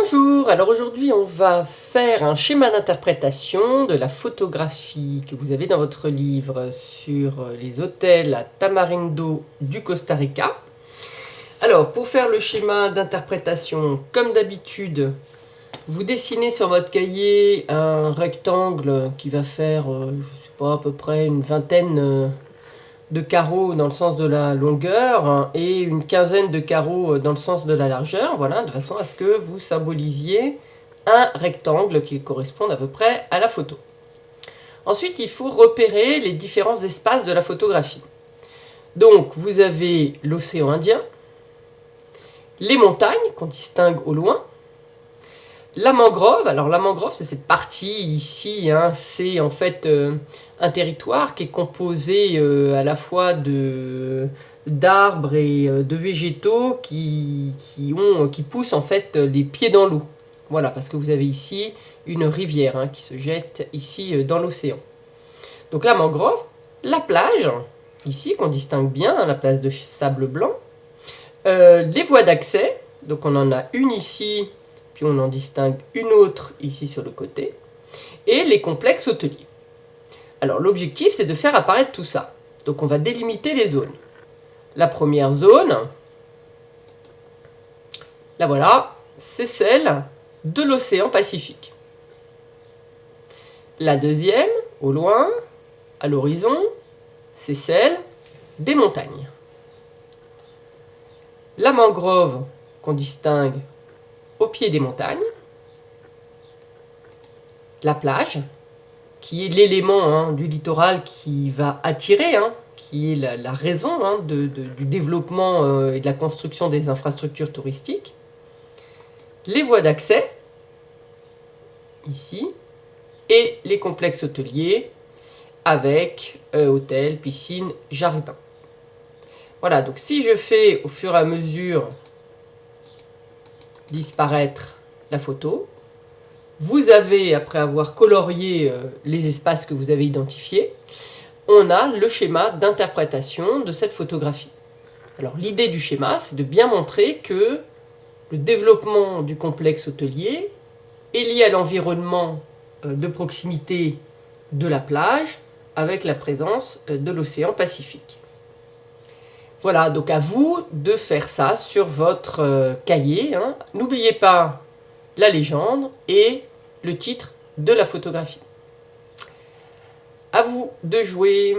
Bonjour, alors aujourd'hui on va faire un schéma d'interprétation de la photographie que vous avez dans votre livre sur les hôtels à Tamarindo du Costa Rica. Alors pour faire le schéma d'interprétation, comme d'habitude, vous dessinez sur votre cahier un rectangle qui va faire, je sais pas, à peu près une vingtaine de carreaux dans le sens de la longueur et une quinzaine de carreaux dans le sens de la largeur, voilà, de façon à ce que vous symbolisiez un rectangle qui corresponde à peu près à la photo. Ensuite, il faut repérer les différents espaces de la photographie. Donc, vous avez l'océan Indien, les montagnes qu'on distingue au loin, la mangrove. Alors la mangrove, c'est cette partie ici, hein, c'est en fait un territoire qui est composé à la fois d'arbres et de végétaux qui poussent en fait les pieds dans l'eau. Voilà, parce que vous avez ici une rivière qui se jette ici dans l'océan. Donc la mangrove, la plage, ici qu'on distingue bien, la plage de sable blanc, les voies d'accès, donc on en a une ici, puis on en distingue une autre ici sur le côté, et les complexes hôteliers. Alors l'objectif, c'est de faire apparaître tout ça. Donc on va délimiter les zones. La première zone, là voilà, c'est celle de l'océan Pacifique. La deuxième, au loin, à l'horizon, c'est celle des montagnes. La mangrove qu'on distingue au pied des montagnes, la plage, qui est l'élément du littoral qui va attirer, qui est la raison du développement et de la construction des infrastructures touristiques, les voies d'accès, ici, et les complexes hôteliers avec hôtels, piscines, jardins. Voilà, donc si je fais au fur et à mesure disparaître la photo, vous avez, après avoir colorié les espaces que vous avez identifiés, on a le schéma d'interprétation de cette photographie. Alors l'idée du schéma, c'est de bien montrer que le développement du complexe hôtelier est lié à l'environnement de proximité de la plage avec la présence de l'océan Pacifique. Voilà, donc à vous de faire ça sur votre cahier. N'oubliez pas la légende et le titre de la photographie. À vous de jouer.